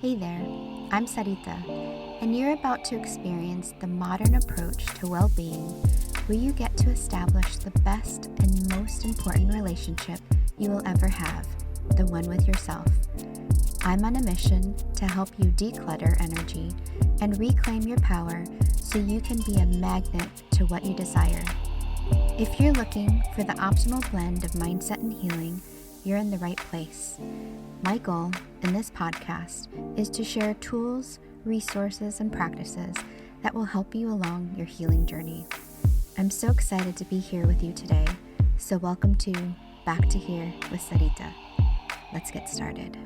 Hey there, I'm Sarita, and you're about to experience the modern approach to well being where you get to establish the best and most important relationship you will ever have, the one with yourself. I'm on a mission to help you declutter energy and reclaim your power so you can be a magnet to what you desire. If you're looking for the optimal blend of mindset and healing, you're in the right place. My goal in this podcast is to share tools, resources, and practices that will help you along your healing journey. I'm so excited to be here with you today, so welcome to Back to Here with Sarita. Let's get started.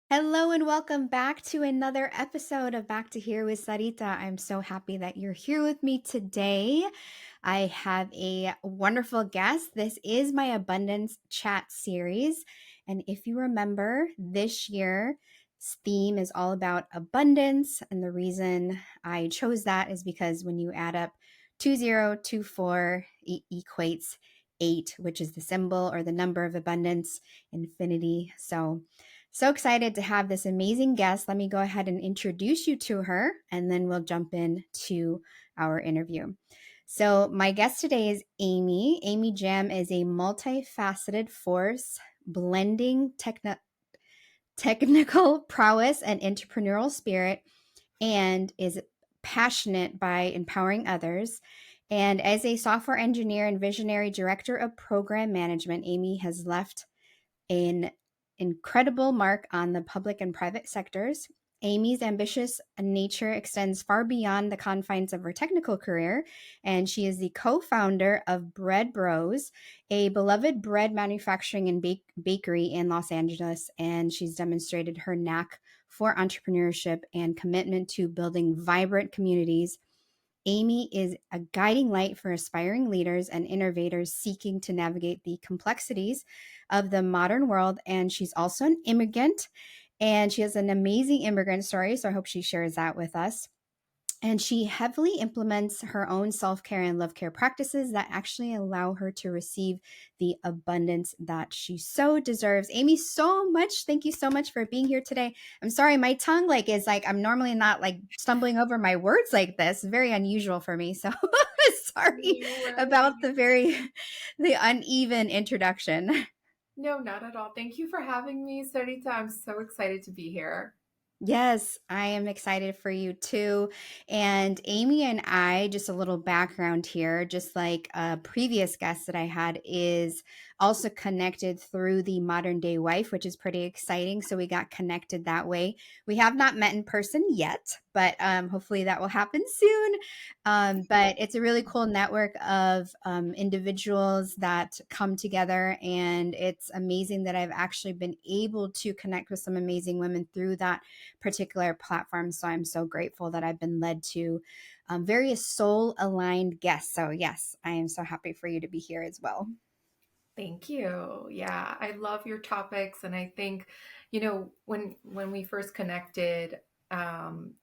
Hello and welcome back to another episode of Back to Here with Sarita. I'm so happy that you're here with me today. I have a wonderful guest. This is my Abundance Chat series. And if you remember, this year's theme is all about abundance. And the reason I chose that is because when you add up 2024, it equates 8, which is the symbol or the number of abundance, infinity. So excited to have this amazing guest. Let me go ahead and introduce you to her, and then we'll jump into our interview. So my guest today is Amy. Amy Jam is a multifaceted force, blending technical prowess and entrepreneurial spirit, and is passionate by empowering others. And as a software engineer and visionary director of program management, Amy has left an incredible mark on the public and private sectors. Amy's ambitious nature extends far beyond the confines of her technical career, and she is the co-founder of Bread Bros, a beloved bread manufacturing and bakery in Los Angeles, and she's demonstrated her knack for entrepreneurship and commitment to building vibrant communities. Amy is a guiding light for aspiring leaders and innovators seeking to navigate the complexities of the modern world. And she's also an immigrant, and she has an amazing immigrant story. So I hope she shares that with us. And she heavily implements her own self-care and love-care practices that actually allow her to receive the abundance that she so deserves. Amy, thank you so much for being here today. I'm sorry, my tongue is I'm normally not stumbling over my words like this. Very unusual for me. So sorry about the uneven introduction. No, not at all. Thank you for having me, Sarita. I'm so excited to be here. Yes, I am excited for you too. And Amy and I, just a little background here, just like a previous guest that I had, is also connected through the Modern Day Wife, which is pretty exciting. So we got connected that way. We have not met in person yet, but hopefully that will happen soon. But it's a really cool network of individuals that come together. And it's amazing that I've actually been able to connect with some amazing women through that particular platform. So I'm so grateful that I've been led to various soul aligned guests. So yes, I am so happy for you to be here as well. Thank you. Yeah, I love your topics, and I think, when we first connected, um,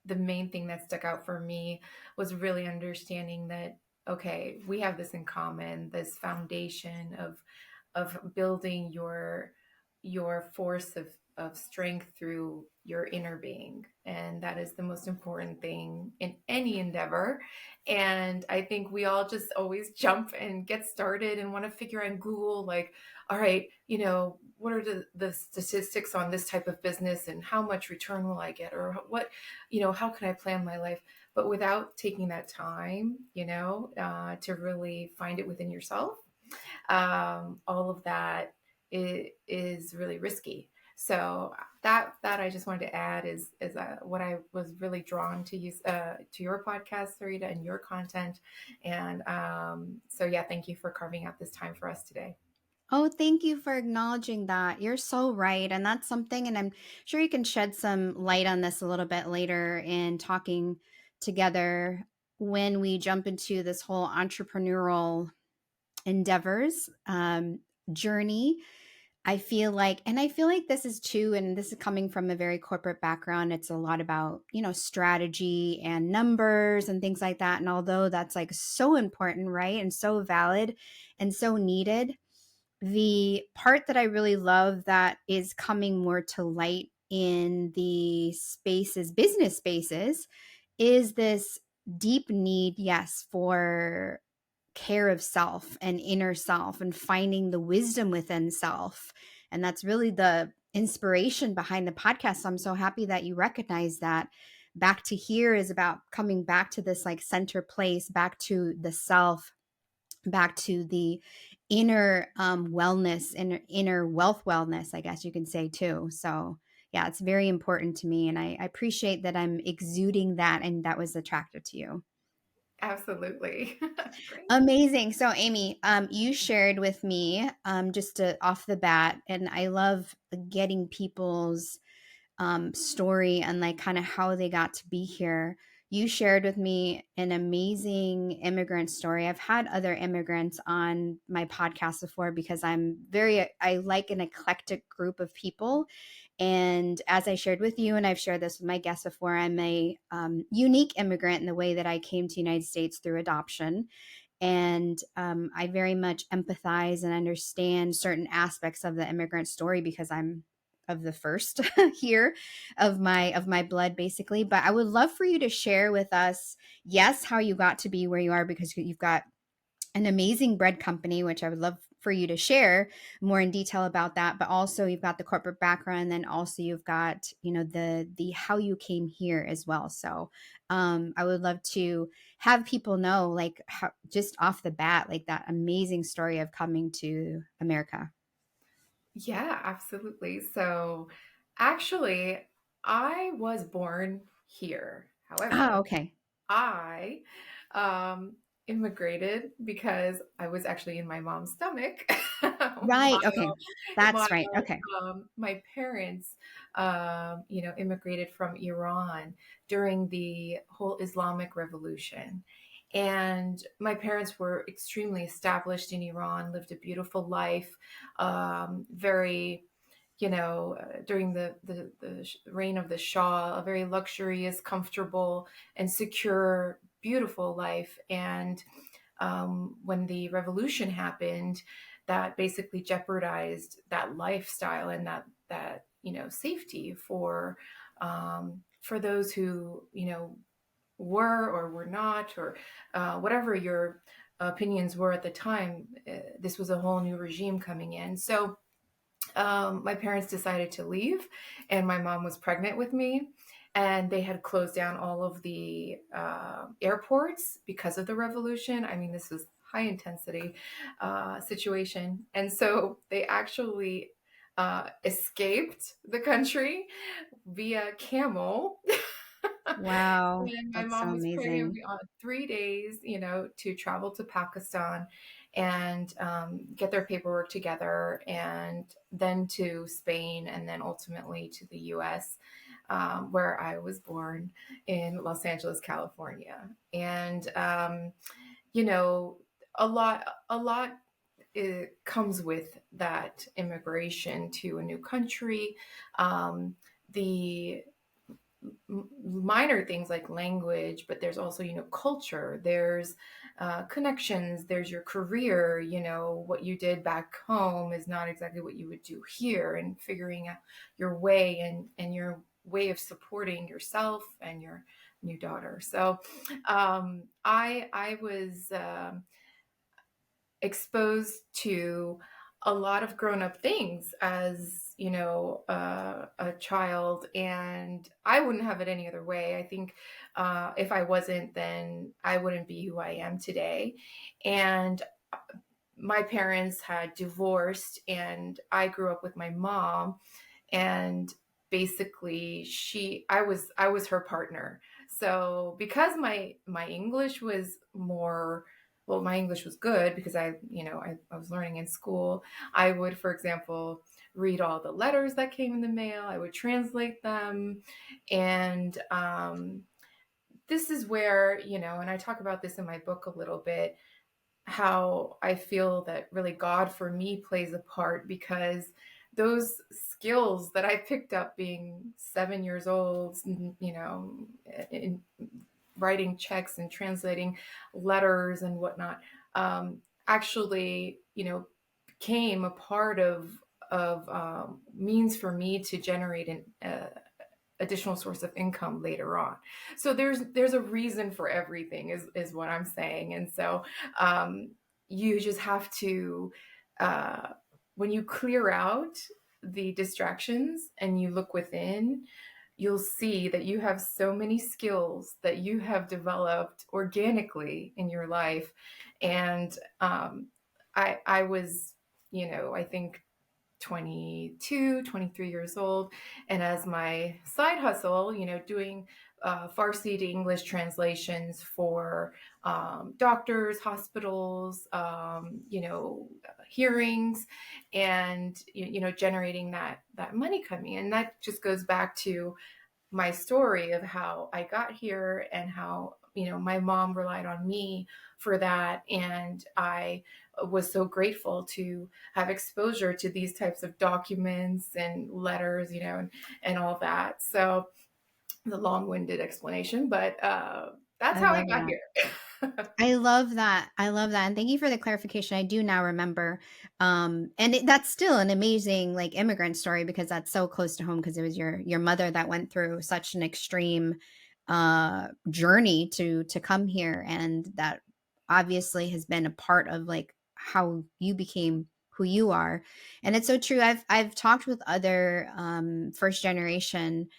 the main thing that stuck out for me was really understanding that okay, we have this in common, this foundation of building your force of strength through your inner being. And that is the most important thing in any endeavor. And I think we all just always jump and get started and want to figure out in Google, like, all right, what are the statistics on this type of business and how much return will I get? Or what, how can I plan my life? But without taking that time, to really find it within yourself, all of that is really risky. So that I just wanted to add is what I was really drawn to use to your podcast, Sarita, and your content. And so yeah, thank you for carving out this time for us today. Oh, thank you for acknowledging that. You're so right. And that's something, and I'm sure you can shed some light on this a little bit later in talking together when we jump into this whole entrepreneurial endeavors journey. I feel like this is too, and this is coming from a very corporate background. It's a lot about, strategy and numbers and things like that. And although that's so important, right? And so valid and so needed, the part that I really love that is coming more to light in the spaces, business spaces, is this deep need, yes, for care of self and inner self and finding the wisdom within self. And that's really the inspiration behind the podcast. So I'm so happy that you recognize that. Back to Here is about coming back to this like center place, back to the self, back to the inner wellness and inner wealth wellness, I guess you can say too. So yeah, it's very important to me. And I appreciate that I'm exuding that and that was attractive to you. Absolutely. Great. Amazing. So, Amy, you shared with me off the bat, and I love getting people's story and like kind of how they got to be here. You shared with me an amazing immigrant story. I've had other immigrants on my podcast before because I like an eclectic group of people. And as I shared with you, and I've shared this with my guests before, I'm a unique immigrant in the way that I came to the United States through adoption. And I very much empathize and understand certain aspects of the immigrant story because I'm of the first here of my blood basically. But I would love for you to share with us, yes, how you got to be where you are, because you've got an amazing bread company, which I would love for you to share more in detail about that. But also you've got the corporate background, and then also you've got, the how you came here as well. So I would love to have people know, like, how, just off the bat, like that amazing story of coming to America. Yeah, absolutely. So actually, I was born here. Oh, However, okay. I immigrated because I was actually in my mom's stomach Right. while Okay. That's right. while Okay. my parents, immigrated from Iran during the whole Islamic Revolution. And my parents were extremely established in Iran, lived a beautiful life, very during the reign of the Shah, a very luxurious, comfortable, and secure, beautiful life. And when the revolution happened, that basically jeopardized that lifestyle and that safety for those who were or were not, or whatever your opinions were at the time. This was a whole new regime coming in, so my parents decided to leave, and my mom was pregnant with me, and they had closed down all of the airports because of the revolution. I mean, this was high intensity situation, and so they actually escaped the country via camel. Wow. And my That's so mom was pregnant amazing. on 3 days, to travel to Pakistan and get their paperwork together, and then to Spain, and then ultimately to the US, where I was born in Los Angeles, California. And, you know, a lot it comes with that immigration to a new country. The minor things like language, but there's also, culture, there's connections, there's your career. What you did back home is not exactly what you would do here, and figuring out your way and your way of supporting yourself and your new daughter. So I was exposed to a lot of grown up things as a child, and I wouldn't have it any other way. I think if I wasn't, then I wouldn't be who I am today. And my parents had divorced, and I grew up with my mom, and basically I was her partner. So because my English was more, well, my English was good because I was learning in school. I would, for example, read all the letters that came in the mail. I would translate them. And this is where, and I talk about this in my book a little bit, how I feel that really God for me plays a part, because those skills that I picked up being 7 years old, in writing checks and translating letters and whatnot, actually, became a part of means for me to generate an additional source of income later on. So there's a reason for everything is what I'm saying. And so um, you just have to uh, when you clear out the distractions and you look within, you'll see that you have so many skills that you have developed organically in your life. And I was, I think 22, 23 years old. And as my side hustle, doing Farsi to English translations for doctors, hospitals, hearings, and, generating that money coming in. And that just goes back to my story of how I got here and how, my mom relied on me for that. And I was so grateful to have exposure to these types of documents and letters, and all that. So the long-winded explanation, but that's I how I love got that. here. I love that. I love that. And thank you for the clarification. I do now remember. That's still an amazing like immigrant story because that's so close to home because it was your mother that went through such an extreme journey to come here, and that obviously has been a part of like how you became who you are. And it's so true. I've talked with other first generation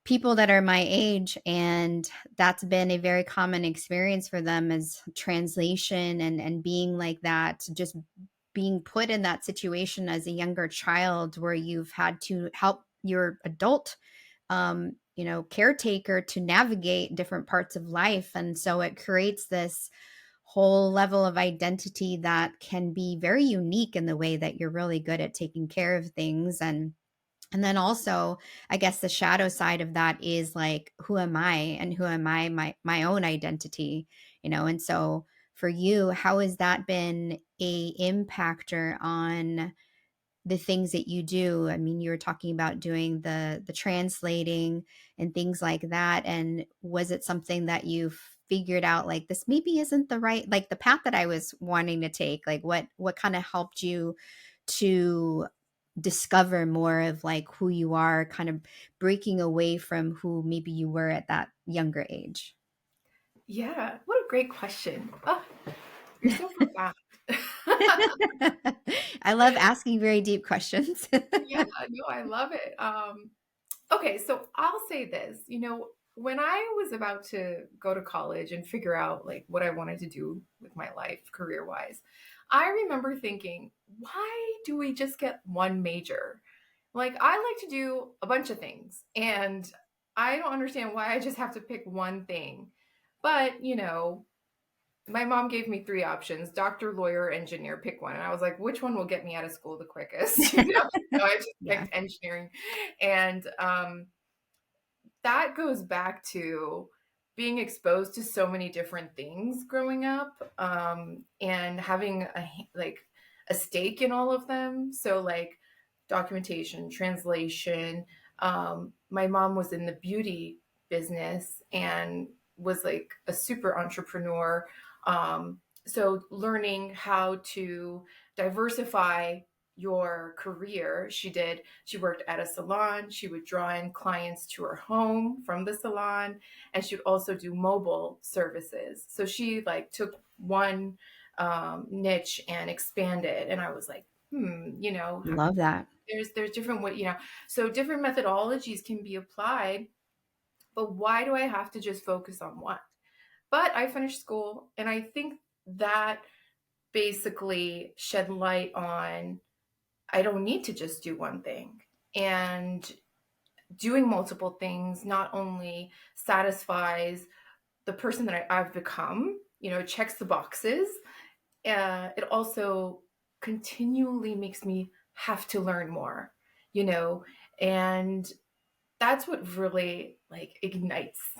people that are my age, and that's been a very common experience for them is translation and being like that, just being put in that situation as a younger child where you've had to help your adult caretaker to navigate different parts of life. And so it creates this whole level of identity that can be very unique in the way that you're really good at taking care of things. And then also, I guess the shadow side of that is like, who am I and who am I, my own identity, And so for you, how has that been a impactor on the things that you do? I mean, you were talking about doing the translating and things like that. And was it something that you figured out like this maybe isn't the right, like the path that I was wanting to take? Like what kind of helped you to discover more of like who you are, kind of breaking away from who maybe you were at that younger age? Yeah, what a great question. Oh, you're so profound. I love asking very deep questions. Yeah, no, I love it. Okay, so I'll say this, when I was about to go to college and figure out like what I wanted to do with my life career-wise, I remember thinking, why do we just get one major? Like I like to do a bunch of things and I don't understand why I just have to pick one thing. But, my mom gave me three options: doctor, lawyer, engineer, pick one. And I was like, which one will get me out of school the quickest? So I just Yeah. picked engineering. And that goes back to being exposed to so many different things growing up, and having a stake in all of them. So like documentation, translation. My mom was in the beauty business and was like a super entrepreneur. So learning how to diversify your career, she worked at a salon. She would draw in clients to her home from the salon, and she would also do mobile services. So she like took one niche and expanded. And I was like, Love that. there's different way, so different methodologies can be applied. But why do I have to just focus on one? But I finished school, and I think that basically shed light on I don't need to just do one thing. And doing multiple things not only satisfies the person that I've become, checks the boxes, it also continually makes me have to learn more, you know, and that's what really like ignites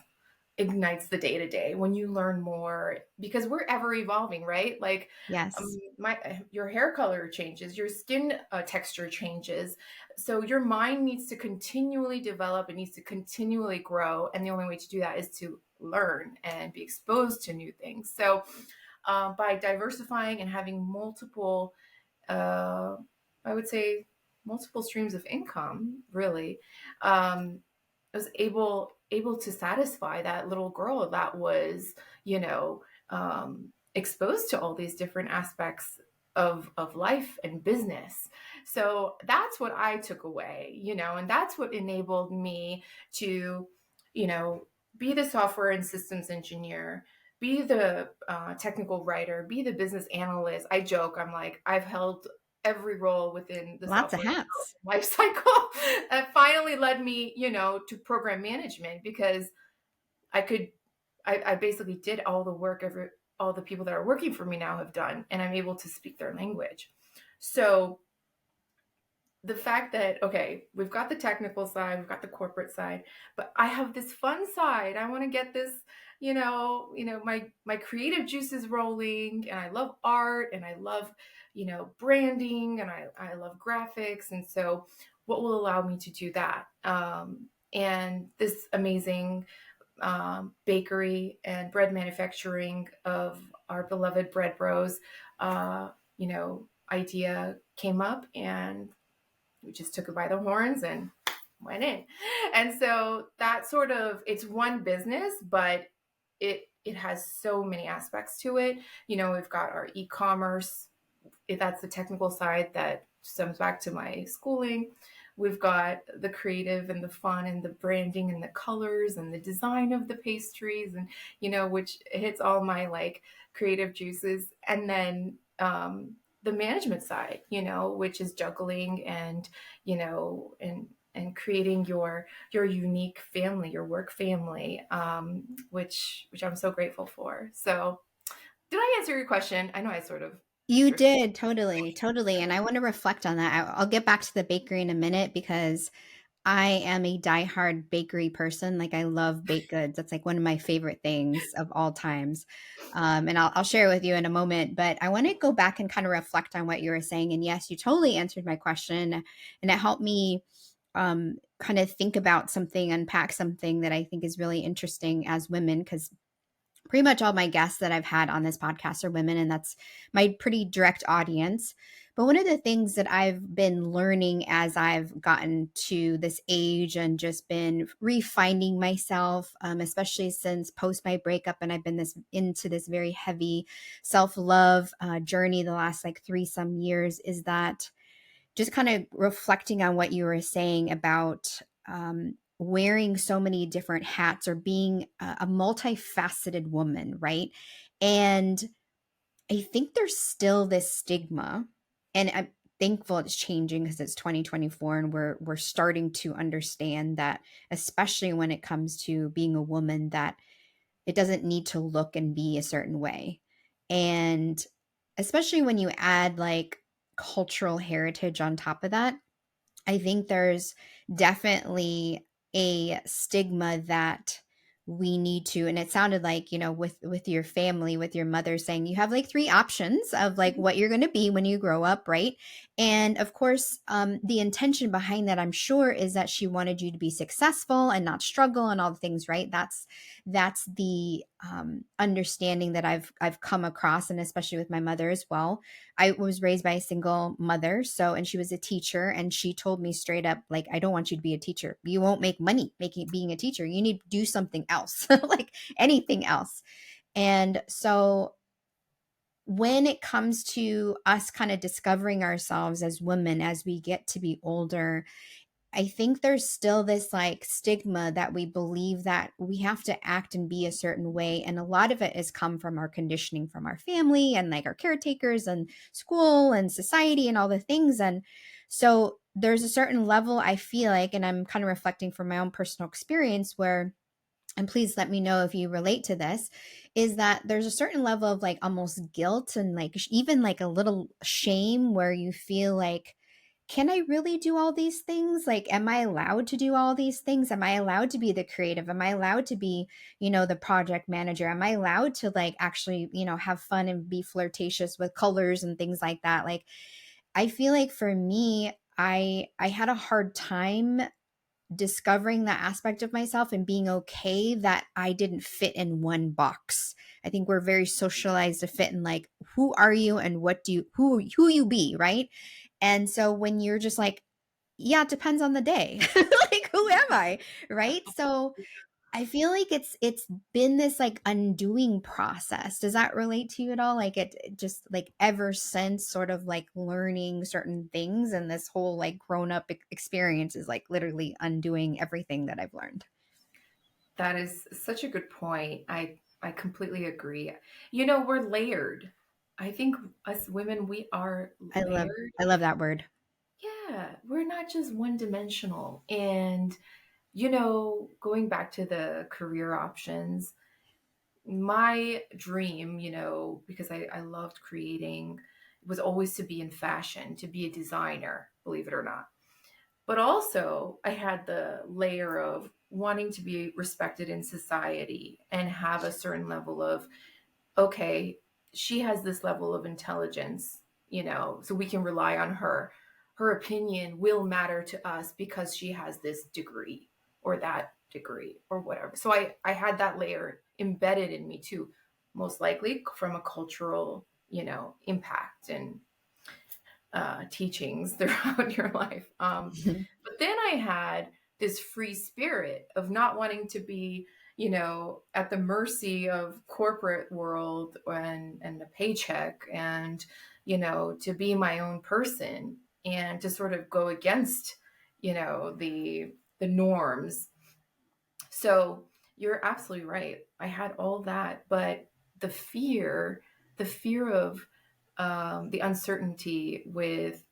the day to day when you learn more, because we're ever evolving, right? Like Yes. my your hair color changes, your skin texture changes, so your mind needs to continually develop, it needs to continually grow, and the only way to do that is to learn and be exposed to new things. So by diversifying and having multiple uh, I would say, multiple streams of income, really. Um, I was able to satisfy that little girl that was, you know, exposed to all these different aspects of life and business. So that's what I took away, and that's what enabled me to, you know, be the software and systems engineer, be the technical writer, be the business analyst. I joke, I'm like, I've held every role within the Lots of software hats. life cycle. That finally led me, to program management, because I could, I basically did all the work all the people that are working for me now have done, and I'm able to speak their language. So the fact that, okay, we've got the technical side, we've got the corporate side, but I have this fun side. I want to get this, my creative juices rolling, and I love art, and I love, branding, and I love graphics. And so what will allow me to do that? And this amazing bakery and bread manufacturing of our beloved Bread Bros, idea came up, and we just took it by the horns and went in. And so that sort of, it's one business, but it has so many aspects to it. We've got our e-commerce, if that's the technical side that stems back to my schooling. We've got the creative and the fun and the branding and the colors and the design of the pastries, and which hits all my like creative juices. And then the management side, which is juggling and and creating your unique family, your work family, which I'm so grateful for. So, did I answer your question? I know I sort of You drifted. did, totally, totally. And I want to reflect on that. I'll get back to the bakery in a minute because I am a diehard bakery person. Like I love baked goods. That's like one of my favorite things of all times. And I'll share it with you in a moment. But I want to go back and kind of reflect on what you were saying. And yes, you totally answered my question, and it helped me kind of think about something, unpack something that I think is really interesting as women, because pretty much all my guests that I've had on this podcast are women, and that's my pretty direct audience. But one of the things that I've been learning as I've gotten to this age and just been refining myself, especially since post my breakup, and I've been this into this very heavy self love journey the last like 3 some years, is that just kind of reflecting on what you were saying about wearing so many different hats or being a multifaceted woman, right? And I think there's still this stigma, and I'm thankful it's changing because it's 2024 and we're starting to understand that, especially when it comes to being a woman, that it doesn't need to look and be a certain way. And especially when you add like cultural heritage on top of that, I think there's definitely a stigma that we need to, and it sounded like, with your family, with your mother saying you have like three options of like what you're going to be when you grow up, right? And of course, the intention behind that, I'm sure, is that she wanted you to be successful and not struggle and all the things, right? That's the understanding that I've come across, and especially with my mother as well. I was raised by a single mother, and she was a teacher, and she told me straight up, like, I don't want you to be a teacher. You won't make money being a teacher. You need to do something else, like anything else. And so when it comes to us kind of discovering ourselves as women as we get to be older, I think there's still this like stigma that we believe that we have to act and be a certain way. And a lot of it has come from our conditioning from our family and like our caretakers and school and society and all the things. And so there's a certain level, I feel like, and I'm kind of reflecting from my own personal experience where, and please let me know if you relate to this, is that there's a certain level of like almost guilt and like even like a little shame where you feel like, can I really do all these things? Like, am I allowed to do all these things? Am I allowed to be the creative? Am I allowed to be, the project manager? Am I allowed to like actually, have fun and be flirtatious with colors and things like that? Like, I feel like for me, I had a hard time discovering that aspect of myself and being okay that I didn't fit in one box. I think we're very socialized to fit in like, who are you and what do you, who you be, right? And so when you're just like, yeah, it depends on the day. Like, who am I? Right? So I feel like it's been this like undoing process. Does that relate to you at all? Like it just like ever since sort of like learning certain things, and this whole like grown up experience is like literally undoing everything that I've learned. That is such a good point. I completely agree. You know, we're layered. I think us women, we are I love layered. I love that word. Yeah, we're not just one dimensional. And, you know, going back to the career options, my dream, you know, because I loved creating, was always to be in fashion, to be a designer, believe it or not. But also, I had the layer of wanting to be respected in society and have a certain level of, okay, she has this level of intelligence, you know, so we can rely on her. Her opinion will matter to us because she has this degree or that degree or whatever. So I had that layer embedded in me too, most likely from a cultural, you know, impact and teachings throughout your life. But then I had this free spirit of not wanting to be, you know, at the mercy of corporate world and the paycheck, and, you know, to be my own person and to sort of go against, you know, the norms. So you're absolutely right. I had all that, but the fear, the fear of the uncertainty with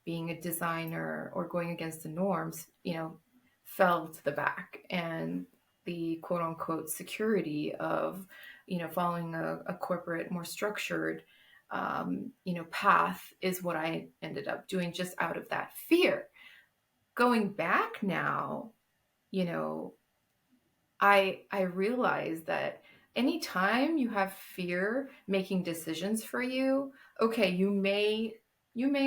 being a designer or going against the norms, you know, fell to the back. And the quote unquote security of, you know, following a corporate, more structured, you know, path is what I ended up doing just out of that fear. Going back now, you know, I realize that anytime you have fear making decisions for you, okay, you may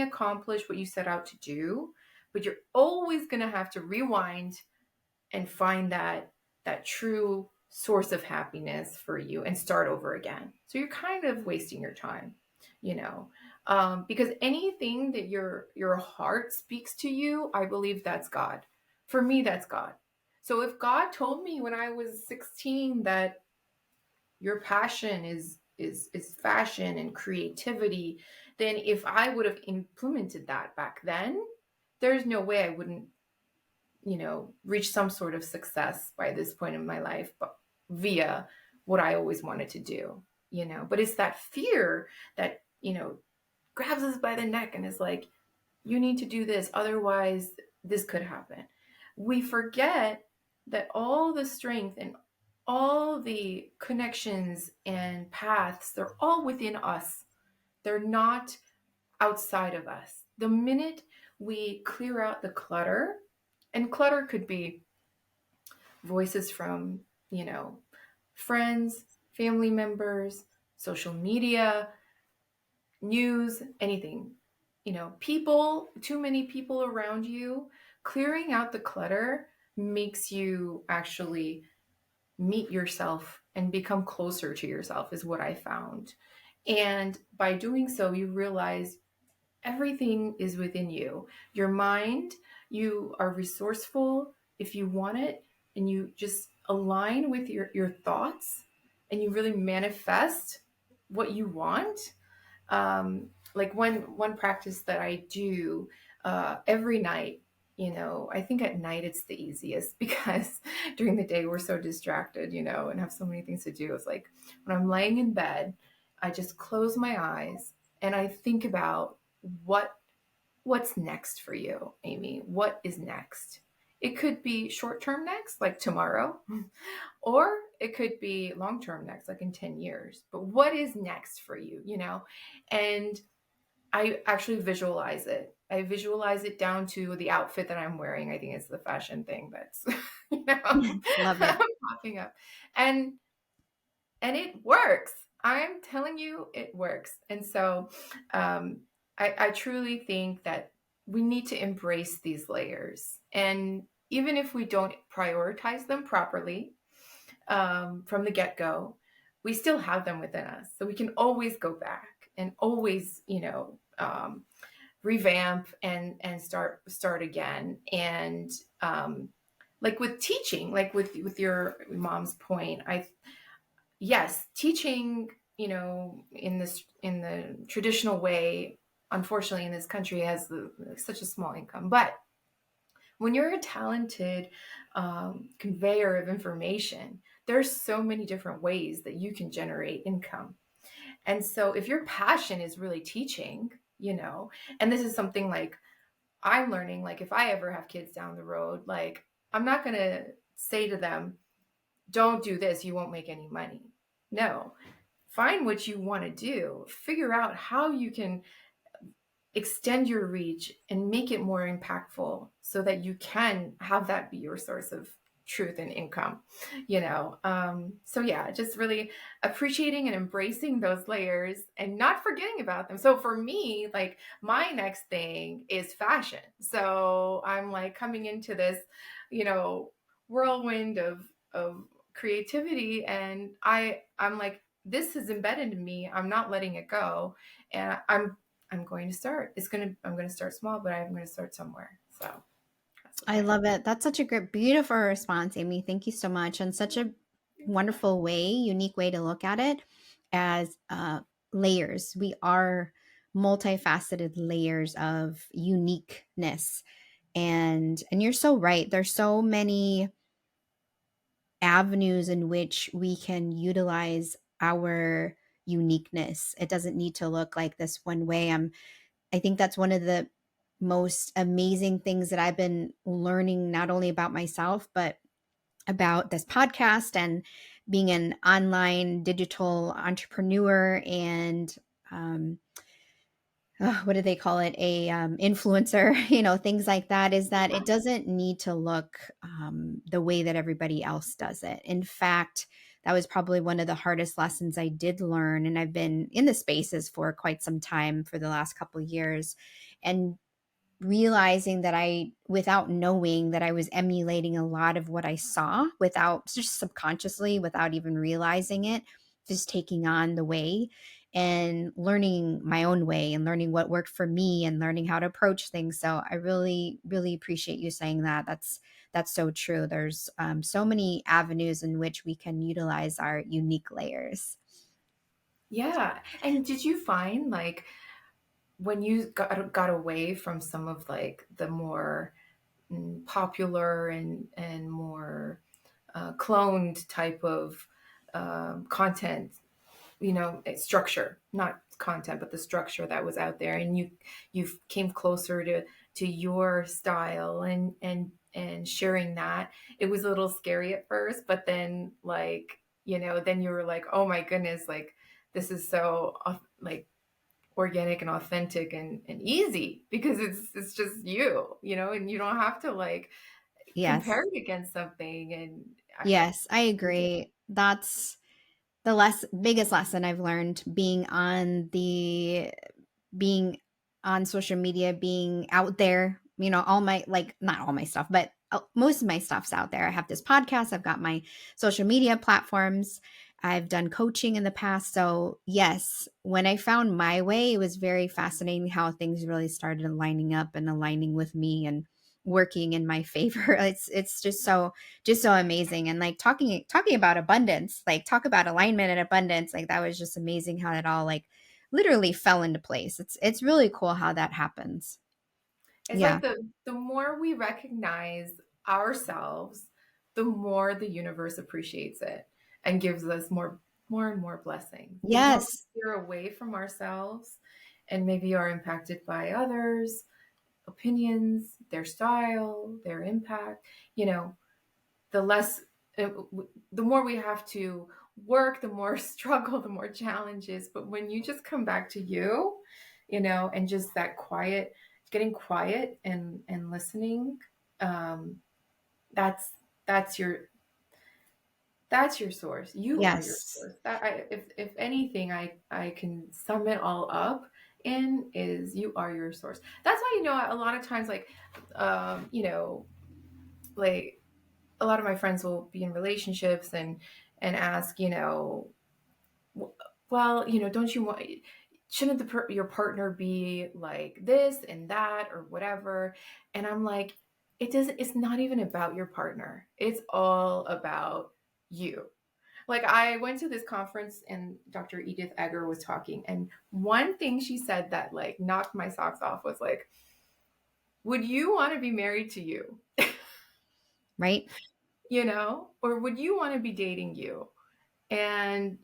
accomplish what you set out to do, but you're always going to have to rewind and find that true source of happiness for you and start over again. So you're kind of wasting your time, you know, because anything that your heart speaks to you, I believe that's God. For me, that's God. So if God told me when I was 16 that your passion is fashion and creativity, then if I would have implemented that back then, there's no way I wouldn't, you know, reach some sort of success by this point in my life, but via what I always wanted to do, you know. But it's that fear that, you know, grabs us by the neck and is like, you need to do this, otherwise this could happen. We forget that all the strength and all the connections and paths, they're all within us. They're not outside of us. The minute we clear out the clutter, and clutter could be voices from, you know, friends, family members, social media, news, anything, you know, people, too many people around you, clearing out the clutter makes you actually meet yourself and become closer to yourself, is what I found. And by doing so, you realize everything is within you. Your mind, you are resourceful if you want it, and you just align with your thoughts and you really manifest what you want. Like one practice that I do every night, you know, I think at night it's the easiest because during the day we're so distracted, you know, and have so many things to do. It's like when I'm laying in bed, I just close my eyes and I think about what's next for you, Amy. What is next? It could be short term next, like tomorrow, or it could be long term next, like in 10 years. But what is next for you, you know? And I actually visualize it. I visualize it down to the outfit that I'm wearing. I think it's the fashion thing that's, you know, Love it. popping up. And it works. I'm telling you, it works. And so I truly think that we need to embrace these layers. And even if we don't prioritize them properly from the get go, we still have them within us. So we can always go back and always, revamp and start again. And like with teaching, like with your mom's point, I yes, teaching, in the traditional way, unfortunately in this country has such a small income. But when you're a talented conveyor of information, there's so many different ways that you can generate income. And so if your passion is really teaching, and this is something like I'm learning, like if I ever have kids down the road, like I'm not going to say to them, don't do this, you won't make any money. No, find what you want to do, figure out how you can extend your reach and make it more impactful so that you can have that be your source of truth and income. So yeah, just really appreciating and embracing those layers and not forgetting about them. So for me, like my next thing is fashion. So I'm like coming into this, you know whirlwind of creativity, and I'm like, this is embedded in me, I'm not letting it go. And I'm going to start. I'm going to start small, but I'm going to start somewhere. So that's the I plan. love it. That's such a great, beautiful response, Amy. Thank you so much. And such a wonderful way, unique way to look at it as layers. We are multifaceted layers of uniqueness. And you're so right. There's so many avenues in which we can utilize our uniqueness. It doesn't need to look like this one way. I think that's one of the most amazing things that I've been learning, not only about myself, but about this podcast and being an online digital entrepreneur and what do they call it, a influencer, things like that, is that it doesn't need to look the way that everybody else does it. In fact, that was probably one of the hardest lessons I did learn, and I've been in the spaces for quite some time, for the last couple of years, and realizing that without knowing, that I was emulating a lot of what I saw, without, just subconsciously, without even realizing it, just taking on the way and learning my own way and learning what worked for me and learning how to approach things. So I really, really appreciate you saying that. That's so true. There's so many avenues in which we can utilize our unique layers. Yeah. And did you find like when you got away from some of like the more popular and more cloned type of content, structure, not content, but the structure that was out there, and you came closer to your style and sharing that. It was a little scary at first, but then like, then you were like, oh my goodness, like this is so like organic and authentic and easy, because it's just and you don't have to like compare Yes. it against something. And Yes, I agree. That's the biggest lesson I've learned, being on social media, being out there, all my, like, not all my stuff, but most of my stuff's out there. I have this podcast, I've got my social media platforms, I've done coaching in the past. So, yes, when I found my way, it was very fascinating how things really started lining up and aligning with me and working in my favor. It's just so amazing. And like talking about abundance, like talk about alignment and abundance, like that was just amazing how it all like literally fell into place. It's really cool how that happens. it's Yeah. like the more we recognize ourselves, the more the universe appreciates it and gives us more and more blessings. The more we Yes. steer away from ourselves and maybe are impacted by others' opinions, their style, their impact, you know, the less the more we have to work, the more struggle, the more challenges. But when you just come back to you, and just that quiet, getting quiet and listening, um that's that's your that's your source. You are your Yes. source. If anything, I can sum it all up in is you are your source. That's why, a lot of times, like, um you know like a lot of my friends will be in relationships and ask, well, don't you want, shouldn't your partner be like this and that or whatever? And I'm like, it's not even about your partner. It's all about you. Like, I went to this conference and Dr. Edith Egger was talking, and one thing she said that like knocked my socks off was like, would you want to be married to you? Right. Or would you want to be dating you? And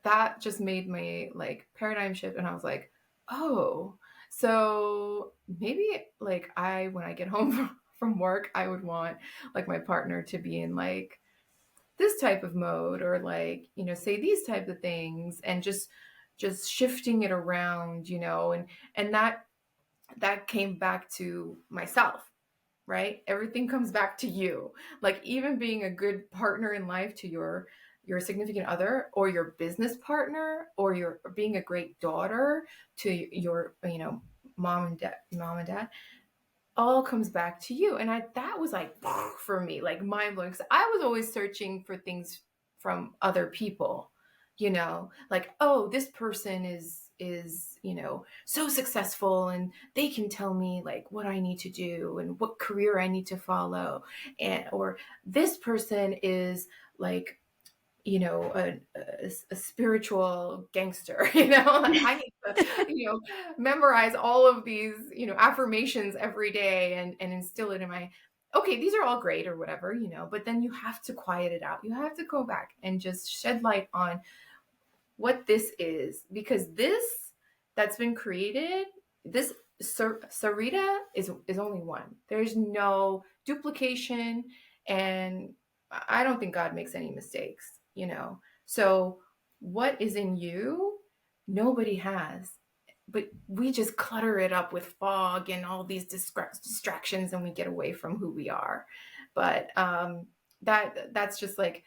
that just made my like paradigm shift. And I was like, oh, so maybe like when I get home from work, I would want like my partner to be in like this type of mode, or like, say these type of things, and just shifting it around, and that came back to myself, right? Everything comes back to you. Like, even being a good partner in life to your significant other, or your business partner, or your being a great daughter to your, mom and dad, all comes back to you. And that was like for me, like mind blowing. Because I was always searching for things from other people, like, oh, this person is so successful, and they can tell me like what I need to do and what career I need to follow, and or this person is like, a spiritual gangster, like I need to, memorize all of these, affirmations every day, and instill it in my, okay, these are all great or whatever, but then you have to quiet it out. You have to go back and just shed light on what this is, because this that's been created, this Sarita is only one. There's no duplication, and I don't think God makes any mistakes. So what is in you, nobody has, but we just clutter it up with fog and all these distractions, and we get away from who we are. But that's just like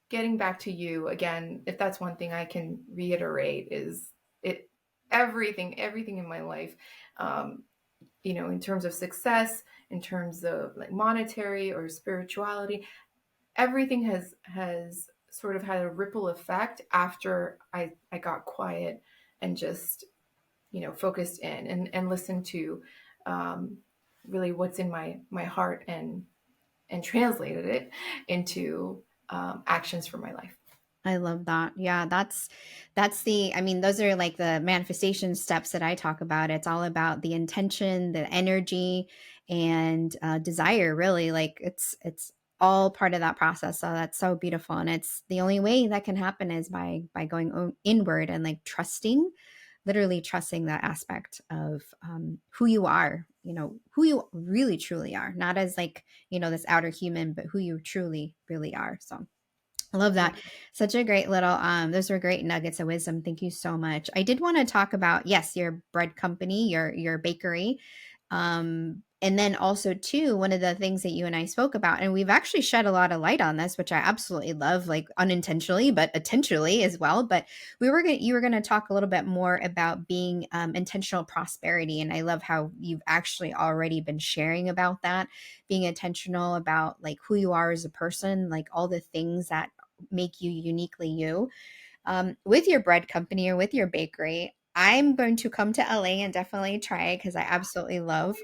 getting back to you again. If that's one thing I can reiterate, is it everything in my life, in terms of success, in terms of like monetary or spirituality, everything has sort of had a ripple effect after I got quiet and just, focused in and listened to, really what's in my heart, and translated it into, actions for my life. I love that. Yeah, that's the I mean, those are like the manifestation steps that I talk about. It's all about the intention, the energy, and desire, really. Like it's all part of that process. So that's so beautiful. And it's the only way that can happen is by going inward and like trusting, literally trusting that aspect of who you are, who you really truly are, not as like, this outer human, but who you truly, really are. So I love Yeah. that. Such a great little those were great nuggets of wisdom. Thank you so much. I did want to talk about, yes, your bread company, your bakery. And then also too, one of the things that you and I spoke about, and we've actually shed a lot of light on this, which I absolutely love, like unintentionally, but intentionally as well. But you were going to talk a little bit more about being intentional prosperity. And I love how you've actually already been sharing about that, being intentional about like who you are as a person, like all the things that make you uniquely you. With your bread company or with your bakery, I'm going to come to LA and definitely try because I absolutely love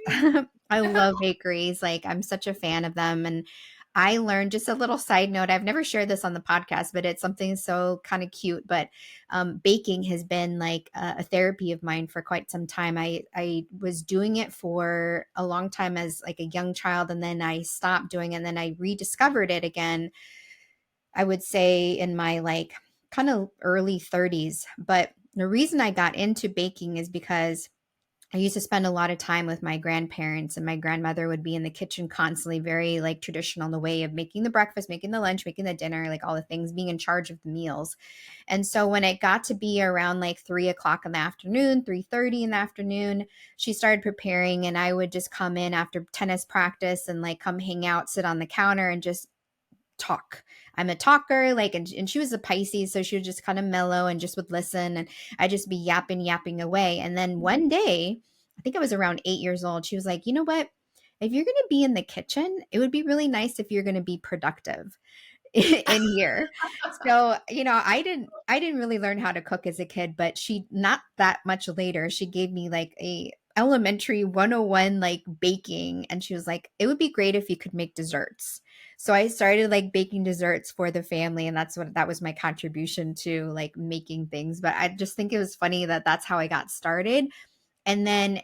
I love bakeries. Like I'm such a fan of them. And I learned, just a little side note, I've never shared this on the podcast, but it's something so kind of cute. But baking has been like a therapy of mine for quite some time. I was doing it for a long time as like a young child, and then I stopped doing it, and then I rediscovered it again, I would say in my like kind of early 30s. But the reason I got into baking is because I used to spend a lot of time with my grandparents, and my grandmother would be in the kitchen constantly, very like traditional in the way of making the breakfast, making the lunch, making the dinner, like all the things, being in charge of the meals. And so when it got to be around like 3 o'clock in the afternoon, 3:30 in the afternoon, she started preparing, and I would just come in after tennis practice and like come hang out, sit on the counter, and just talk. I'm a talker, like, and she was a Pisces, so she was just kind of mellow and just would listen, and I just be yapping away. And then one day, I think I was around 8 years old, she was like, you know what? if you're going to be in the kitchen, it would be really nice if you're going to be productive in here. So, I didn't really learn how to cook as a kid, but she not that much later, she gave me like a elementary 101 like baking, and she was like, "It would be great if you could make desserts." So I started like baking desserts for the family, and that was my contribution to like making things. But I just think it was funny that that's how I got started. And then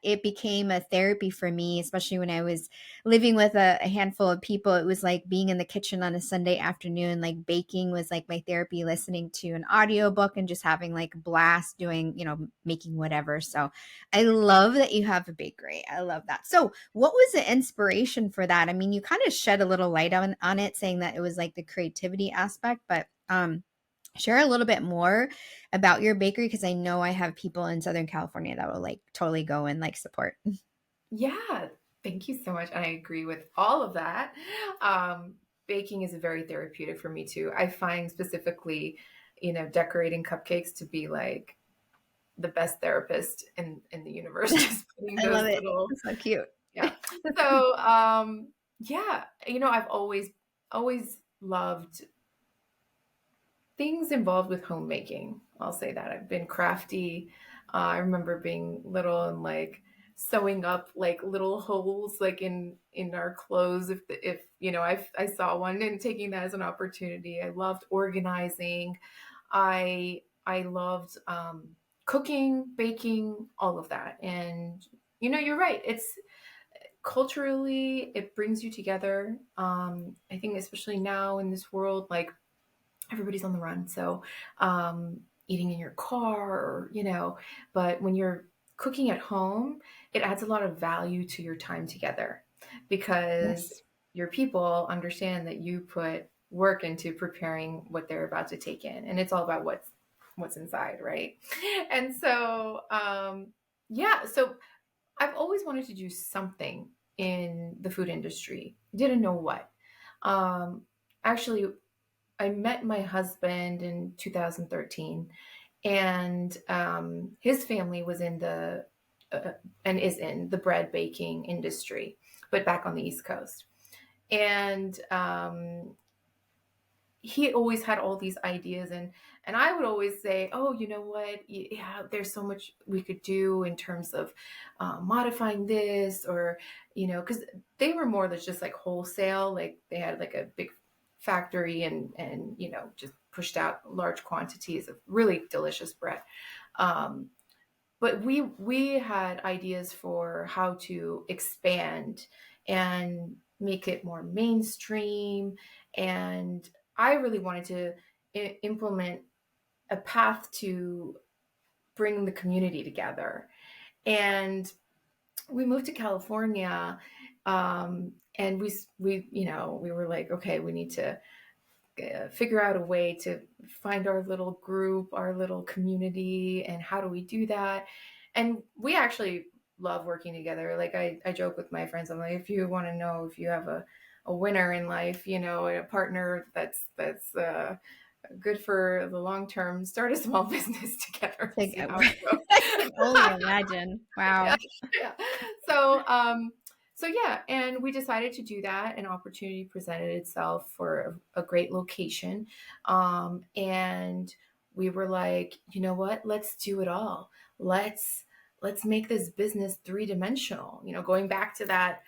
it became a therapy for me, especially when I was living with a handful of people. It was like being in the kitchen on a Sunday afternoon, like baking was like my therapy, listening to an audiobook and just having like blast doing, making whatever. So I love that you have a bakery. I love that. So what was the inspiration for that? I mean, you kind of shed a little light on it, saying that it was like the creativity aspect, but share a little bit more about your bakery, because I know I have people in Southern California that will like totally go and like support. Yeah, thank you so much. And I agree with all of that. Baking is very therapeutic for me too. I find specifically, decorating cupcakes to be like the best therapist in the universe. Just putting I love those it. little, It's so cute. yeah. So, yeah, I've always loved things involved with homemaking. I'll say that I've been crafty. I remember being little and like sewing up like little holes like in our clothes if I saw one, and taking that as an opportunity. I loved organizing. I loved cooking, baking, all of that. And you're right. It's culturally it brings you together. I think especially now in this world, like everybody's on the run. So, eating in your car, or, but when you're cooking at home, it adds a lot of value to your time together, because Yes. your people understand that you put work into preparing what they're about to take in. And it's all about what's inside, right? And so, yeah, so I've always wanted to do something in the food industry. Didn't know what. Um, Actually, I met my husband in 2013, and his family was in the and is in the bread baking industry, but back on the East Coast. And he always had all these ideas, and I would always say, oh, you know what, yeah, there's so much we could do in terms of modifying this, or because they were more than just like wholesale, like they had like a big factory, and just pushed out large quantities of really delicious bread. But we had ideas for how to expand and make it more mainstream. And I really wanted to implement a path to bring the community together. And we moved to California, and we were like, okay, we need to figure out a way to find our little group, our little community, and how do we do that? And we actually love working together. Like I joke with my friends, I'm like, if you want to know if you have a winner in life, a partner that's good for the long term, start a small business together, Like, see how it I can only goes. imagine. Yeah, Wow. yeah. So, so yeah, and we decided to do that. An opportunity presented itself for a great location, and we were like, you know what? Let's do it all. Let's let's make this business three dimensional. Going back to that,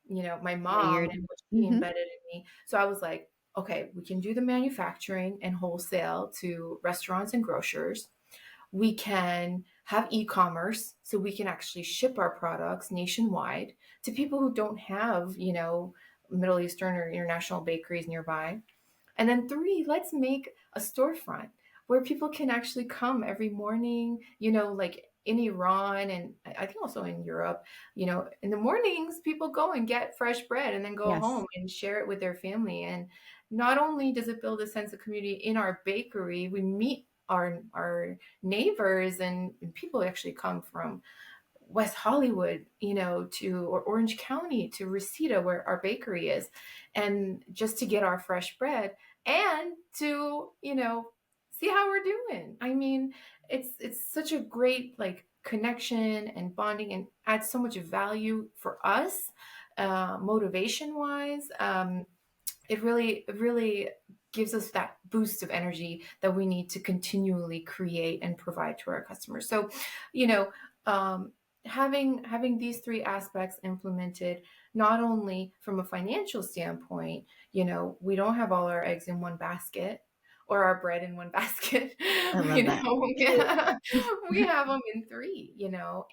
my mom Layered. and what she Hmm. embedded in me. So I was like, okay, we can do the manufacturing and wholesale to restaurants and grocers. We can have e-commerce, so we can actually ship our products nationwide to people who don't have, Middle Eastern or international bakeries nearby. And then three, let's make a storefront where people can actually come every morning, like in Iran, and I think also in Europe, in the mornings, people go and get fresh bread and then go home Yes. and share it with their family. And not only does it build a sense of community in our bakery, we meet our neighbors, and people actually come from West Hollywood, to or Orange County to Reseda, where our bakery is, and just to get our fresh bread and to, see how we're doing. I mean, it's such a great like connection and bonding, and adds so much value for us. motivation wise, it really gives us that boost of energy that we need to continually create and provide to our customers. So, you know, um, having these three aspects implemented, not only from a financial standpoint, we don't have all our eggs in one basket or our bread in one basket. I love that. We have them in three,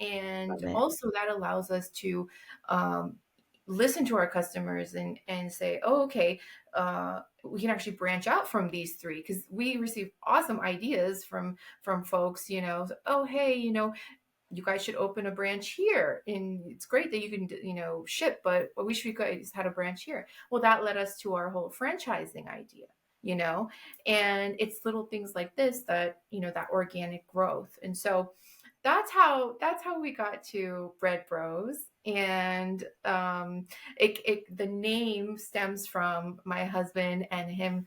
and Love it. also that allows us to um, listen to our customers and say, oh, okay, we can actually branch out from these three, because we receive awesome ideas from folks. Oh, hey, you guys should open a branch here, and it's great that you can ship, but we wish we guys had a branch here. Well, that led us to our whole franchising idea. And it's little things like this that that organic growth. And so that's how we got to Bread Bros. And the name stems from my husband and him.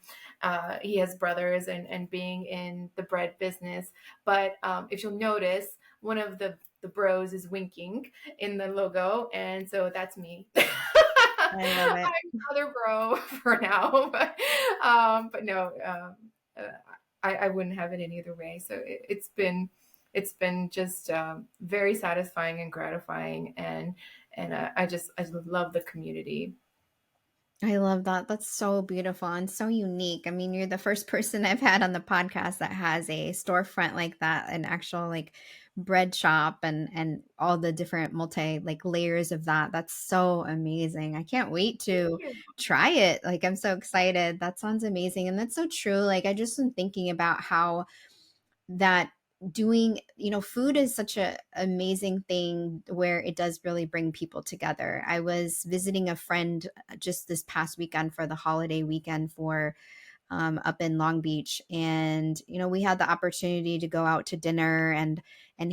He has brothers, and being in the bread business. But if you'll notice, one of the bros is winking in the logo, and so that's me. I love I'm it. another bro for now, but no, I wouldn't have it any other way. So it's been just very satisfying and gratifying, and I just love the community. I love that. That's so beautiful and so unique. I mean, you're the first person I've had on the podcast that has a storefront like that, an actual like bread shop and all the different multi like layers of that. That's so amazing. I can't wait Thank to you. try it. Like I'm so excited. That sounds amazing. And that's so true. Like I just am thinking about how that doing food is such a amazing thing where it does really bring people together. I was visiting a friend just this past weekend for the holiday weekend for up in Long Beach, and we had the opportunity to go out to dinner and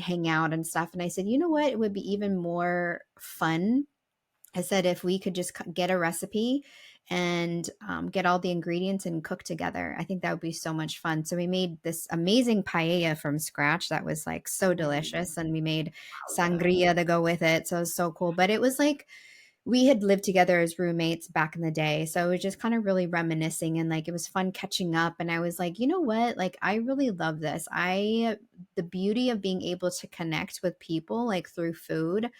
hang out and stuff, and I said, you know what, it would be even more fun. I said, if we could just get a recipe and get all the ingredients and cook together, I think that would be so much fun. So we made this amazing paella from scratch that was like so Ooh, delicious. And we made wow, yeah. sangria to go with it. So it was so cool. But it was like we had lived together as roommates back in the day. So it was just kind of really reminiscing and like it was fun catching up. And I was like, you know what? Like, I really love this. The beauty of being able to connect with people like through food,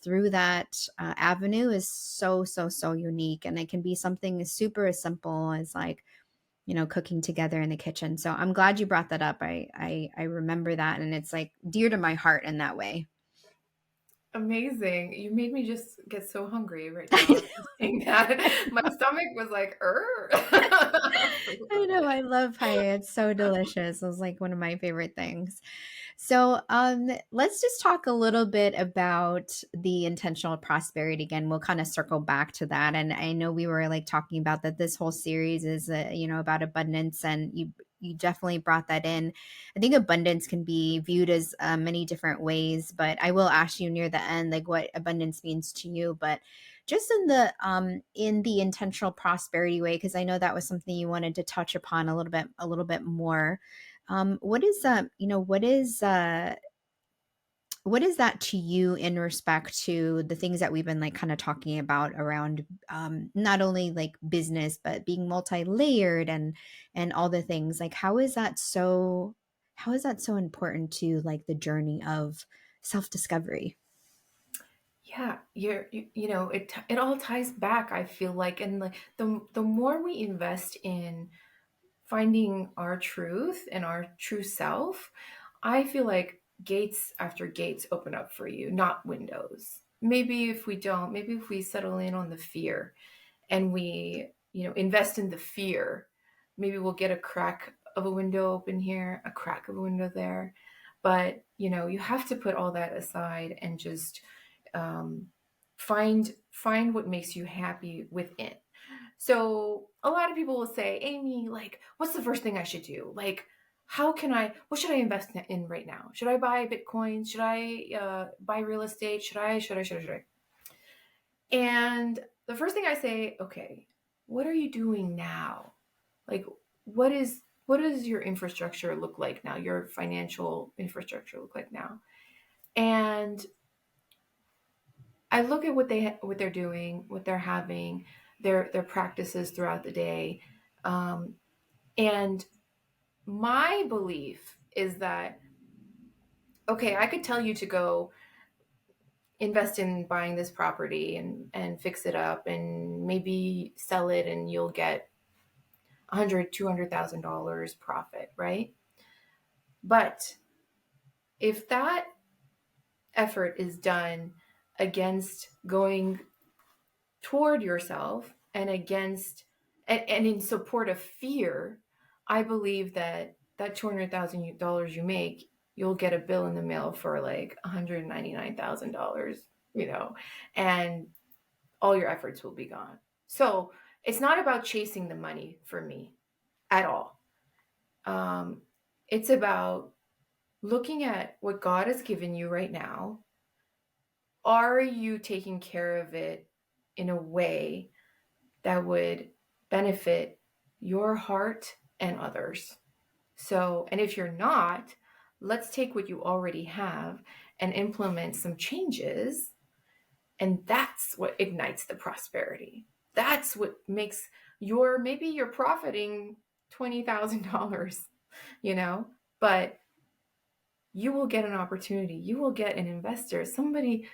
through that avenue is so, so, so unique. And it can be something as super as simple as like, cooking together in the kitchen. So I'm glad you brought that up. I remember that. And it's like dear to my heart in that way. Amazing. You made me just get so hungry right now after saying that. My stomach was like, I know, I love pie. It's so delicious. It was like one of my favorite things. So, let's just talk a little bit about the intentional prosperity again. We'll kind of circle back to that. And I know we were like talking about that this whole series is, about abundance, and you definitely brought that in. I think abundance can be viewed as many different ways, but I will ask you near the end, like what abundance means to you. But just in the intentional prosperity way, because I know that was something you wanted to touch upon a little bit more. What is what is that to you in respect to the things that we've been like kind of talking about around not only like business but being multi-layered and all the things, like how is that so important to like the journey of self-discovery? Yeah, it all ties back, I feel like. And like the more we invest in finding our truth and our true self, I feel like gates after gates open up for you, not windows. Maybe if we settle in on the fear, and we, invest in the fear, maybe we'll get a crack of a window open here, a crack of a window there. But, you have to put all that aside and just um, find what makes you happy within. So a lot of people will say, Amy, like, what's the first thing I should do? Like, what should I invest in right now? Should I buy Bitcoin? Should I buy real estate? Should I? And the first thing I say, okay, what are you doing now? Like, what does your infrastructure look like now? Your financial infrastructure look like now? And I look at what they're doing, what they're having, their practices throughout the day, um, and my belief is that, okay, I could tell you to go invest in buying this property and fix it up and maybe sell it and you'll get 100, $200,000 profit, right? But if that effort is done against going toward yourself and against and in support of fear, I believe that $200,000 you make, you'll get a bill in the mail for like $199,000, you know, and all your efforts will be gone. So it's not about chasing the money for me at all. Um, it's about looking at what God has given you right now. Are you taking care of it in a way that would benefit your heart and others? So, and if you're not, let's take what you already have and implement some changes. And that's what ignites the prosperity. That's what makes maybe you're profiting $20,000, you know, but you will get an opportunity. You will get an investor. Somebody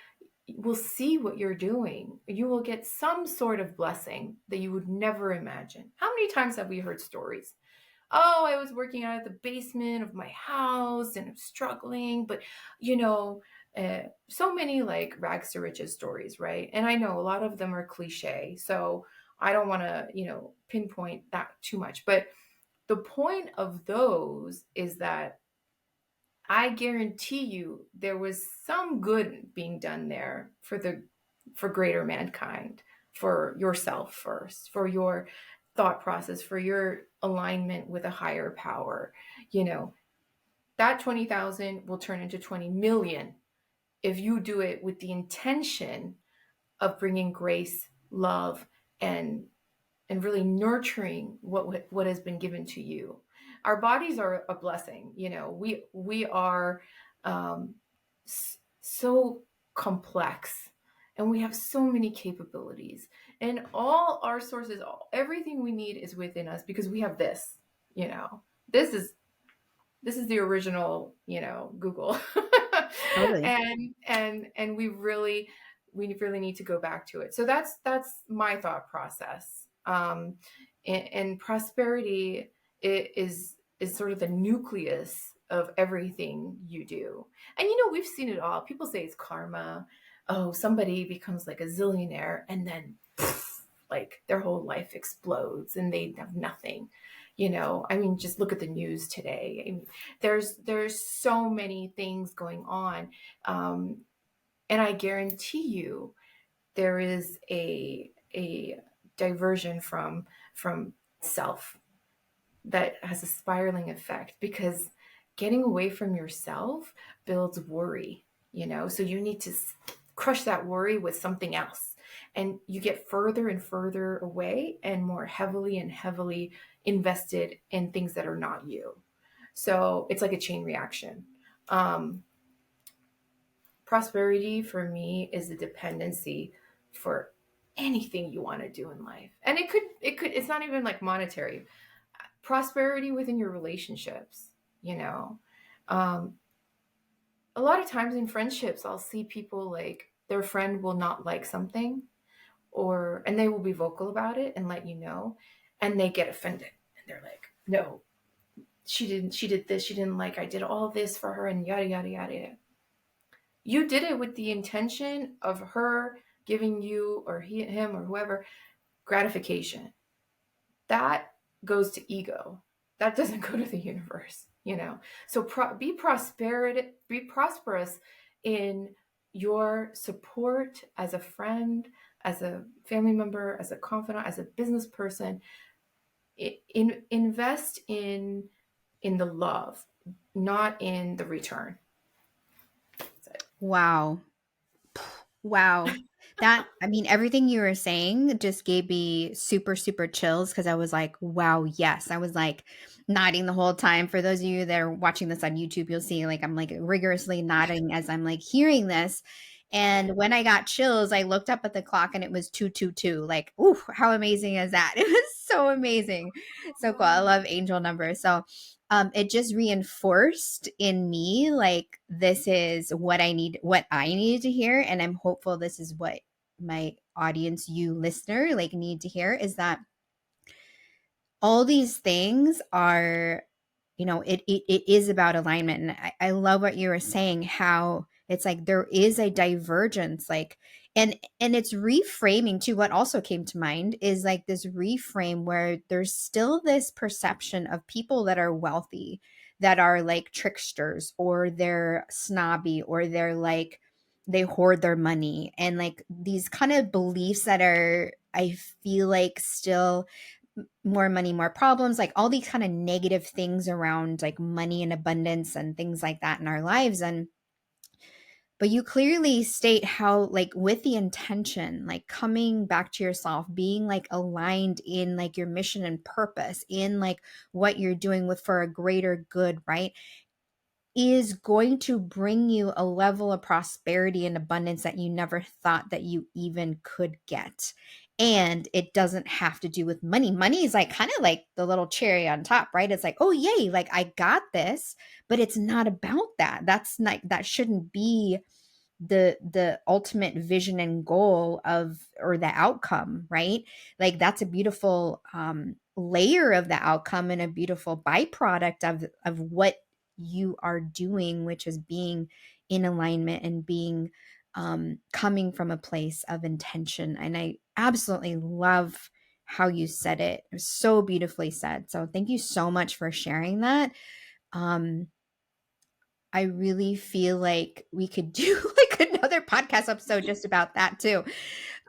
will see what you're doing. You will get some sort of blessing that you would never imagine. How many times have we heard stories? Oh, I was working out of the basement of my house and I'm struggling, but you know, so many like rags to riches stories, right? And I know a lot of them are cliche, so I don't want to, pinpoint that too much. But the point of those is that I guarantee you there was some good being done there for greater mankind, for yourself first, for your thought process, for your alignment with a higher power. You know, that 20,000 will turn into 20 million if you do it with the intention of bringing grace, love, and really nurturing what has been given to you. Our bodies are a blessing. We are um, so complex, and we have so many capabilities, and all our sources, everything we need is within us because we have this. This is the original, Google. Totally. And we really need to go back to it. So that's my thought process. And prosperity is sort of the nucleus of everything you do. And we've seen it all. People say it's karma. Oh, somebody becomes like a zillionaire and then like their whole life explodes and they have nothing. I mean, just look at the news today. I mean, there's so many things going on, and I guarantee you there is a diversion from self that has a spiraling effect, because getting away from yourself builds worry. So you need to crush that worry with something else, and you get further and further away and more heavily and heavily invested in things that are not you. So it's like a chain reaction. um, Prosperity for me is a dependency for anything you want to do in life, and it's not even like monetary prosperity within your relationships. you know um, a lot of times in friendships, I'll see people like their friend will not like something, and they will be vocal about it and let you know, and they get offended and they're like, no, she did this, she didn't like, I did all this for her and yada yada yada yada. You did it with the intention of her giving you, or him or whoever, gratification. That goes to ego. That doesn't go to the universe. So be prosperous in your support as a friend, as a family member, as a confidant, as a business person. Invest in the love, not in the return. That's it. Wow. Wow. I mean, everything you were saying just gave me super, super chills because I was like, wow, yes. I was like nodding the whole time. For those of you that are watching this on YouTube, you'll see like I'm like rigorously nodding as I'm like hearing this. And when I got chills, I looked up at the clock and it was 222. Like, ooh, how amazing is that? It was so amazing. So cool. I love angel numbers. So it just reinforced in me like this is what I needed to hear. And I'm hopeful this is what my audience, you listener, like need to hear is that all these things are, it is about alignment. And I love what you were saying, how it's like there is a divergence, like, and it's reframing too. What also came to mind is like this reframe where there's still this perception of people that are wealthy that are like tricksters, or they're snobby, or they're like they hoard their money, and like these kind of beliefs that are, I feel like, still more money, more problems, like all these kind of negative things around like money and abundance and things like that in our lives. And but you clearly state how, like, with the intention, like coming back to yourself, being like aligned in like your mission and purpose, in like what you're doing with for a greater good, right? Is going to bring you a level of prosperity and abundance that you never thought that you even could get. And it doesn't have to do with money. Money is like kind of like the little cherry on top, right? It's like, oh, yay, like I got this, but it's not about that. That's not, that shouldn't be the ultimate vision and goal of, or the outcome, right? Like that's a beautiful layer of the outcome and a beautiful byproduct of what you are doing, which is being in alignment and being coming from a place of intention. And I absolutely love how you said it. It was so beautifully said. So thank you so much for sharing that. um I really feel like we could do like another podcast episode just about that too.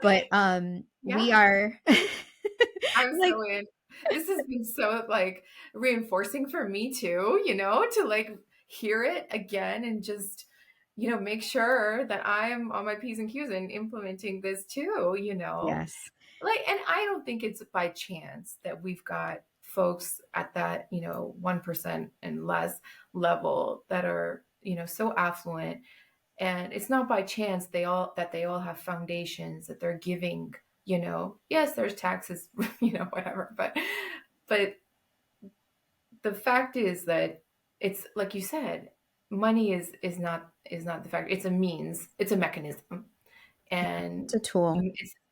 But we Yeah, are I'm like, so in. This has been so like reinforcing for me too, you know, to like hear it again and just, you know, make sure that I'm on my P's and Q's and implementing this too, you know. yes, Like, and I don't think it's by chance that we've got folks at that, you know, 1% and less level that are, you know, so affluent. And it's not by chance they all have foundations that they're giving, you know. Yes, there's taxes, you know, whatever, but the fact is that it's like you said, money is not the fact. It's a means, it's a mechanism, and it's a tool.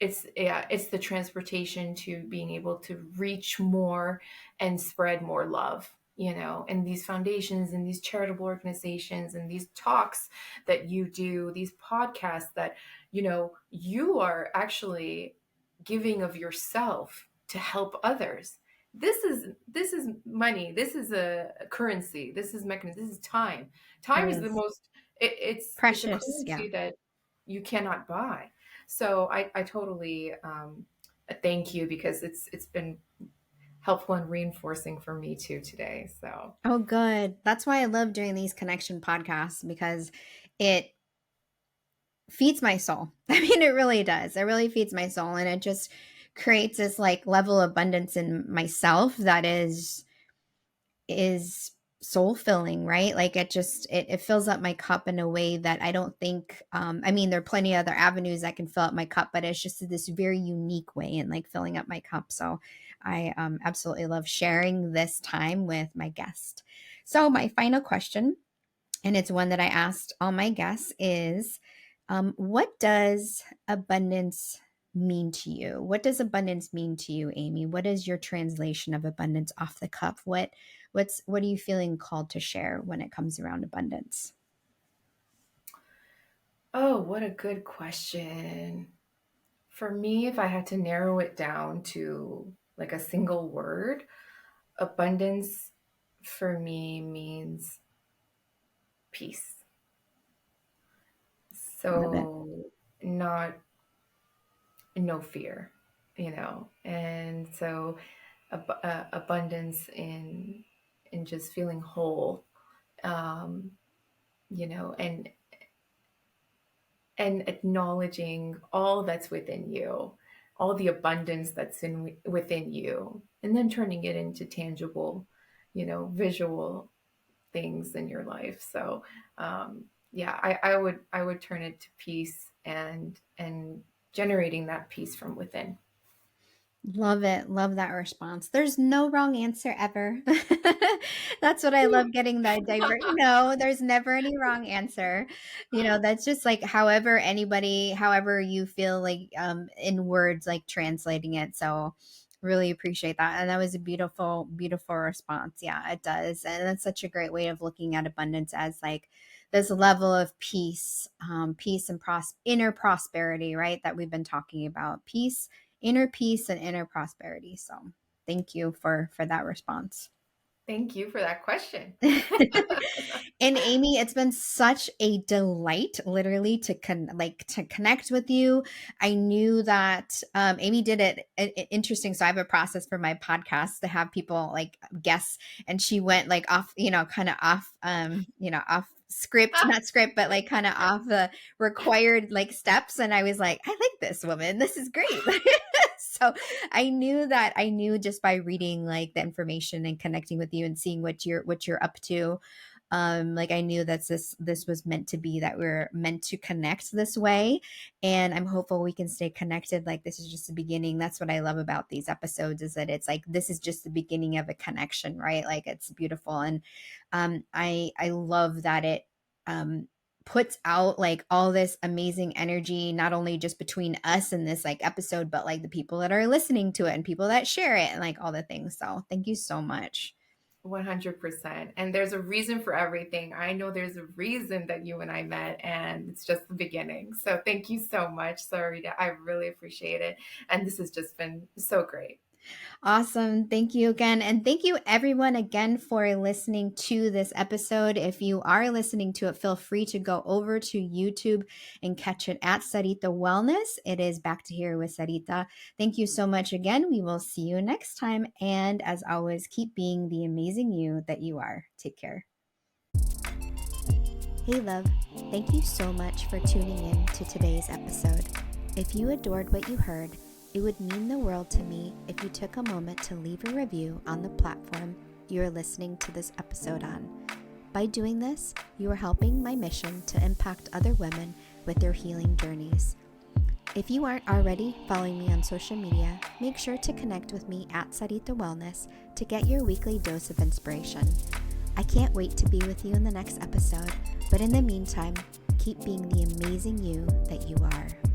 it's yeah, it's the transportation to being able to reach more and spread more love, you know. And these foundations and these charitable organizations and these talks that you do, these podcasts that, you know, you are actually giving of yourself to help others. This is money, this is a currency, this is mechanism, this is time. It Time is the is most it's a precious. Yeah. currency that you cannot buy. So I totally thank you, because it's been helpful and reinforcing for me too today. So Oh, good. That's why I love doing these connection podcasts, because it feeds my soul. I mean, it really does. It really feeds my soul. And it just creates this like level of abundance in myself that is soul filling, right? Like it fills up my cup in a way that I don't think, I mean, there are plenty of other avenues that can fill up my cup, but it's just this very unique way in like filling up my cup. So I absolutely love sharing this time with my guest. So my final question, and it's one that I asked all my guests, is what does abundance mean to you? What does abundance mean to you, Amy? What is your translation of abundance off the cuff? What are you feeling called to share when it comes around abundance? oh, what a good question. For me, if I had to narrow it down to like a single word, abundance for me means peace. Love it. So not no fear, you know. And so abundance in just feeling whole, um, you know, and acknowledging all that's within you, all the abundance that's in within you, and then turning it into tangible, you know, visual things in your life. So yeah, I would turn it to peace and generating that peace from within. Love it. Love that response. There's no wrong answer ever. That's what I love getting that divert. No, there's never any wrong answer. That's just like however you feel like in words, like translating it. So really appreciate that. And that was a beautiful, beautiful response. Yeah, it does. And that's such a great way of looking at abundance as like this level of peace, peace and inner prosperity, right? That we've been talking about. Inner peace and inner prosperity. So thank you for that response. Thank you for that question. And Amy, it's been such a delight, literally, to connect with you. I knew that Amy did it interesting. So I have a process for my podcast to have people like guess, and she went like off, kind of off, off script, not script, but like kind of off the required like steps. And I was like, I like this woman. This is great. So I knew just by reading like the information and connecting with you and seeing what you're up to, like I knew that this was meant to be, that we're meant to connect this way. And I'm hopeful we can stay connected. Like this is just the beginning. That's what I love about these episodes, is that it's like this is just the beginning of a connection, right? Like it's beautiful. And I love that it puts out like all this amazing energy, not only just between us and this like episode, but like the people that are listening to it and people that share it and like all the things. So thank you so much. 100%. And there's a reason for everything. I know there's a reason that you and I met, and it's just the beginning. So thank you so much, Sarita. I really appreciate it. And this has just been so great. Awesome. Thank you again. And thank you everyone again for listening to this episode. If you are listening to it, feel free to go over to YouTube and catch it at Sarita Wellness. It is Back to Here with Sarita. Thank you so much again. We will see you next time. And as always, keep being the amazing you that you are. Take care. Hey, love. Thank you so much for tuning in to today's episode. If you adored what you heard, it would mean the world to me if you took a moment to leave a review on the platform you are listening to this episode on. By doing this, you are helping my mission to impact other women with their healing journeys. If you aren't already following me on social media, make sure to connect with me at Sarita Wellness to get your weekly dose of inspiration. I can't wait to be with you in the next episode, but in the meantime, keep being the amazing you that you are.